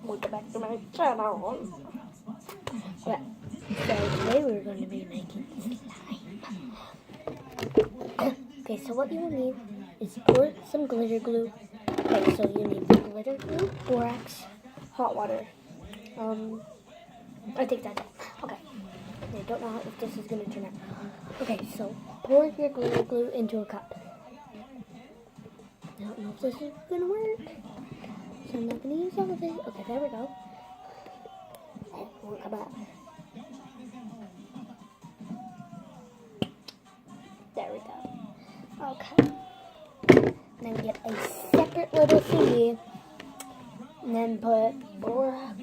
welcome back to my channel. Okay, so today we're going to be making slime. Okay, so what you will need is pour some glitter glue. Okay, so you need glitter glue, borax, hot water. I think that's it. Okay. I don't know if this is going to turn out. Okay, so pour your glitter glue into a cup. I don't know if this is going to work, so I'm not going to use all of it. Okay, there we go. It won't come out. There we go. Okay. Then we get a separate little thingy. And then put borax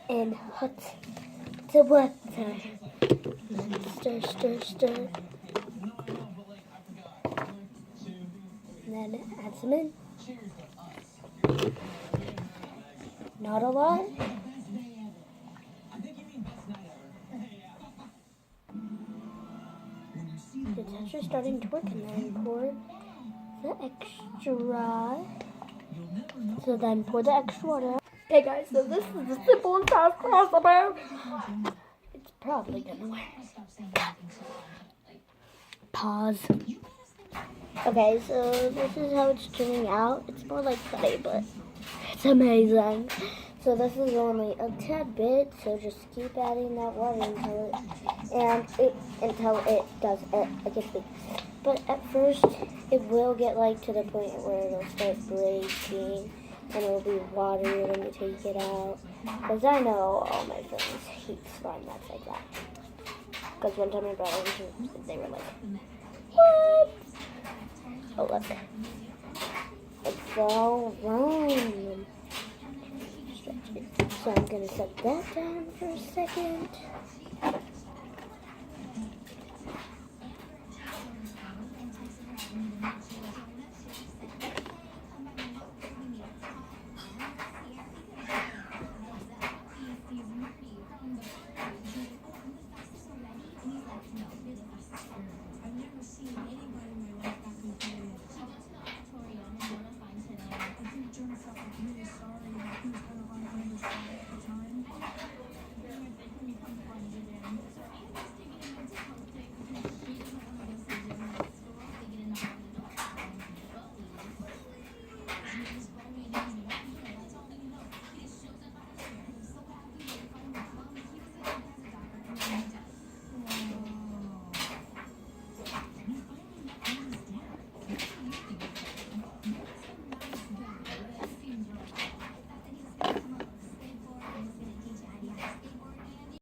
and hot water. Stir, stir, stir. And then add some in. Not a lot. The texture's starting to work, and then pour the extra. So then pour the extra water. Okay guys, so this is the simple and fast crossover. It's probably gonna work. Pause. Okay, so this is how it's turning out. It's more like clay, but it's amazing. So this is only a tad bit, so just keep adding that water until it does it gets big. But at first, it will get like to the point where it'll start breaking, and it'll be watery when you take it out. Because I know all my friends hate slime that's like that. Because one time I brought it into, they were like, what? Oh look, it's all wrong. So I'm gonna set that down for a second.